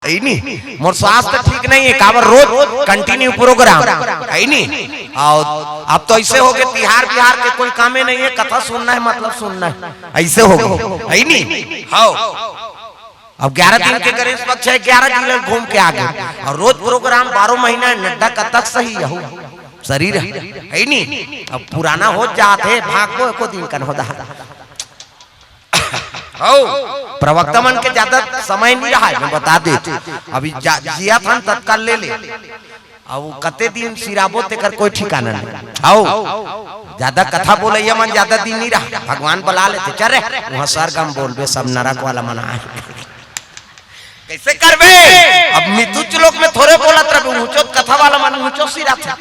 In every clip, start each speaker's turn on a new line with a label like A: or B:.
A: है नहीं, मोर स्वास्थ्य ठीक नहीं है, काबर रोज कंटिन्यू प्रोग्राम है नहीं। और अब तो ऐसे हो गए तिहार बिहार के कोई कामे नहीं है, कथा सुनना है मतलब सुनना है, ऐसे हो गए है नहीं। हाँ अब 11 दिन के गणेश पक्ष है, 11 दिन घूम के आ गए और रोज प्रोग्राम 12 महीना नड्डा कब तक सही है शरीर है नहीं। अब पुराना हो जाते भागो को दिन कन होता प्रवक्ता मन के ज्यादा समय नहीं रहा है, मैं बता दे अभी जिया था तत्काल ले ले अब कते दिन सिराबो तेकर कोई ठिकाना नहीं। आओ ज्यादा कथा बोले मन ज्यादा दिन नहीं रहा, भगवान बुला लेते चल रे वहां सरगम बोलबे सब नरक वाला मना है कैसे करबे। अब मितुच लोक में थोड़े बोलत रहे ऊंचो कथा वाला मन ऊंचो सिरा थे,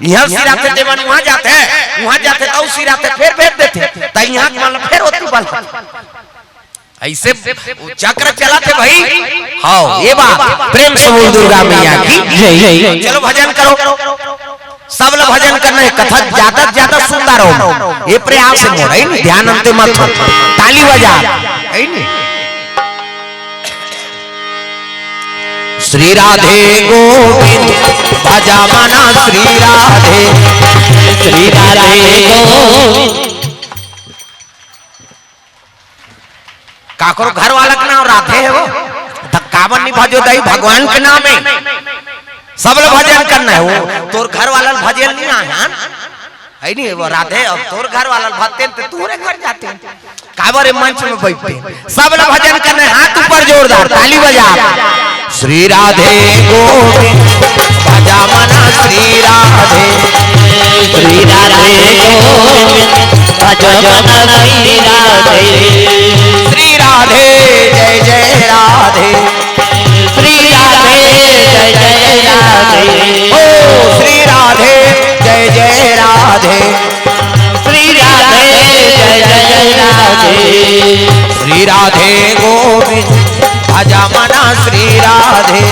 A: यहाँ सिराते देवन वहां जाते तो सिराते फिर भेज देते तो यहाँ मान फिर होती बल ऐसे चक्र चलाते भाई। हाँ ये बात प्रेम से बोल दुर्गा मैया की। चलो भजन करो, सब लोग भजन करना है, कथा ज्यादा ज्यादा सुनता रहो, ये प्रयास है ध्यान अंत मत ताली बजा है नहीं। श्री राधे गोविंद भजा मना श्री राधे गोविंद। काकरो घर वाला का नाम राधे है वो कावन नहीं भजो दई भगवान के नाम है, सब लोग भजन करना है। वो तोर घर वाला भजन नहीं आया है नहीं वो राधे, अब तोर घर वाला भजते तो तोरे घर जाते काबर मंच में बैठते सब लोग भजन करना है, हाथ ऊपर जोरदार ताली बजा। श्री राधे गोविंद भजा मना श्री राधे गोविंद भजा मना श्री राधे। श्री राधे जय जय राधे, श्री राधे जय जय राधे, ओ श्री राधे जय जय राधे, श्री राधे जय जय राधे। श्री राधे गोविंद भजा मना श्री राधे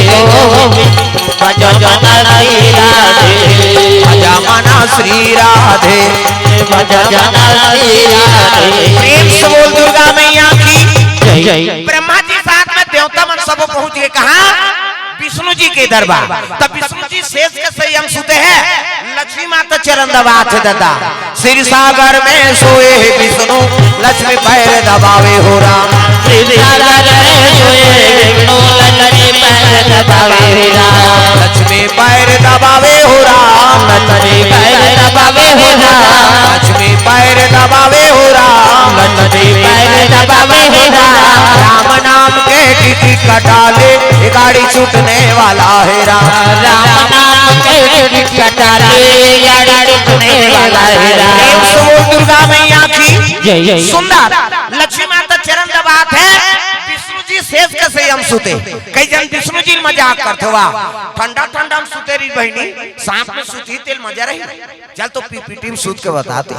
A: गोविंद भजा मना श्री राधे, भजा मना श्री राधे भजा मना श्री राधे। प्रेम से बोल दुर्गा मैया की जय। ब्रह्मा जी साथ में देवता मन सब पहुंच गए कहाँ विष्णु जी के दरबार, तब विष्णु जी शेष के संयम सुते हैं, लक्ष्मी माता चरण दबाते दादा सिर सागर में सोए विष्णु लक्ष्मी पैर दबावे हो राम, सिर सागर में सोए विष्णु लक्ष्मी पैर दबावे हो राम, लक्ष्मी पैर दबावे हो राम, लक्ष्मी पैर दबावे हो राम, लक्ष्मी पैर दबावे हो राम, लक्ष्मी पैर दबावे हो राम। राम नाम के टिकी कटाले गाड़ी छूटने वाला है राम, राम नाम के टिकी कटाले गाड़ी छूटने वाला है राम। दुर्गा मैया की जय। सुंदर लक्ष्मी माता चरण दबात है, विष्णु जी शेष के से हम सुते कई जन विष्णु जी मजाक करते वाह ठंडा ठंडा हम सुते रही बहनी सांप में सुती तेल मजा रही चल तो पीपीटी में सूत के बताते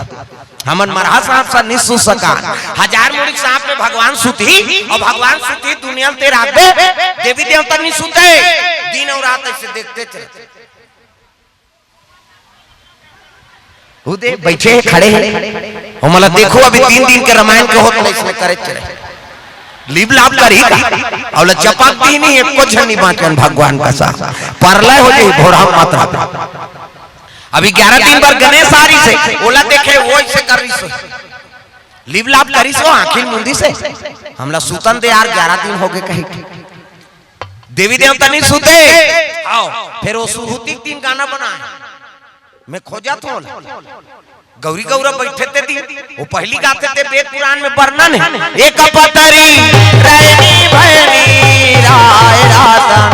A: हमन मरहा सांप सा नहीं सू सका हजार मुड़ी सांप में भगवान सुती और भगवान सुती दुनिया में तेरा देवी देवता नहीं सुते दिन और रात ऐसे देखते चलते उदे बैठे खड़े हैं हम मतलब देखो अभी 3 दिन के रामायण के होत इसमें करे चले लीब लाभ करी और चपक भी नहीं एक कुछ नहीं बांचन भगवान का सा परलय हो जाए घोड़ा मात्रा अभी 11 दिन पर गणेश आ रही से ओला देखे वो ऐसे कर रही से लीब लाभ करी सो आखिर मुंदी से हमला सुतन दे यार 11 दिन हो गए कहीं देवी देवता नहीं सुते आओ फिर वो सुहुती 3 गाना बनाए मैं खोजा तो गौरी गौरव बैठे थे वो पहली गाते थे वेद पुराण में वर्णन है एक पतरी रैनी भैनी राय रातन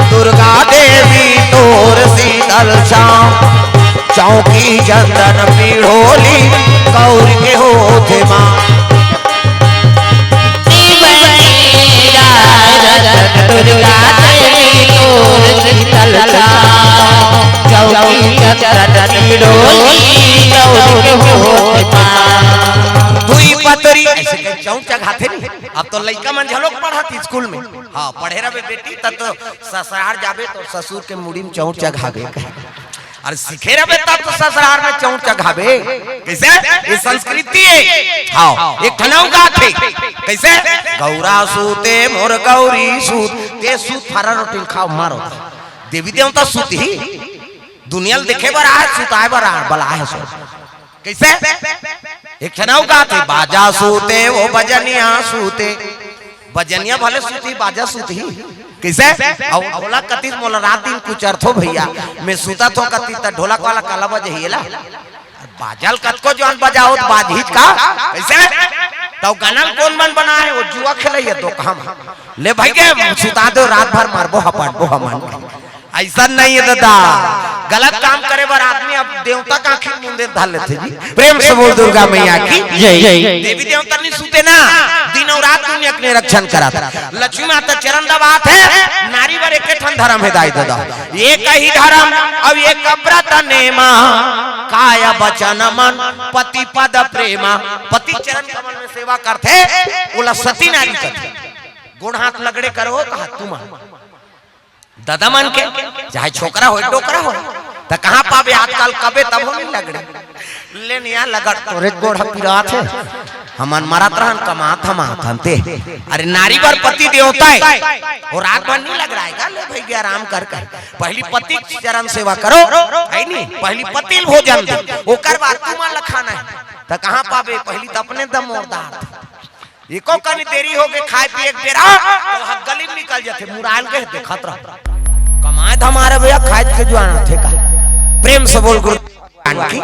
A: दुर्गा देवी तोर शीतल छांव चौकी चंदन पीढ़ोली गौर के होते मां दुर्गा देवी तोर शीतल छांव चौकी चंदन पीढ़ोली दुई पतरी ऐसे के चौंचा घाते नहीं अब तो लड़का मन झलोक पढ़त स्कूल में हां पढ़े रहे बेटी तब तो ससुराल जाबे तो ससुर के मुड़ी में चौंचा घा गए अरे सीखे रहे तब तो ससुराल में चौंक चघावे कैसे ये संस्कृति है। हाँ एक ठनाऊ का थे कैसे गौरा सूते मोर गौरी सूत ते सूत फारा रोटी खाओ मारो देवी देवता सूत ही दुनिया देखे बर आए सुताए बर आए बला है सो कैसे एक ठनाऊ का थे बाजा सूते वो बजनिया सूते बजनिया भले सूती बाजा सूती कैसे ढोला कती मोला रात दिन कुछ अर्थो भैया मैं सूता तो कती त ढोलक वाला काला बजहिला बाजल कत को जौन बजाओ बाजहित का कैसे तो गाना कौन मन बना है वो जुआ खेलैया तो काम ले भाई के सुता दो रात भर मारबो हपटबो हमन ऐसा नहीं है दादा गलत काम करे बार आदमी अब देवता का आखिर मुंदे धाल लेते जी। प्रेम से बोल दुर्गा मैया की जय। देवी देवता नहीं सूते ना दिन और रात दुनिया के रक्षण करा था। लक्ष्मी माता चरण दबात है नारी वर एक ठन धर्म है दाई दादा एक ही धर्म अब एक व्रत नेमा काया वचन मन पति पद प्रेमा पति चरण कमल में सेवा करते बोला सती नारी करते गोड़ हाथ लगड़े करो कहा तुम दादा मन के चाहे छोकरा हो टोकरा हो तो कहाँ पावे आजकल कबे तब हो नहीं लगड़े लेन यहाँ लगड़ तोरे गोड़ पिरात है हमन मरत रहन कमात हम आते अरे नारी पर पति देवता है और रात भर नहीं लग रहा है ले भाई आराम कर कर पहली पति चरण सेवा करो है नहीं पहली पति भोजन दो ओकर बाद तुम लखाना है तो कहाँ पावे पहली तो अपने दम मोरदार एको कनी देरी हो गए खाए पिए एक बेरा तो गली में निकल जाते मुराल के देखत रह कमाए हमारे भैया खाए के जो आना थे का। प्रेम से बोल गुरु की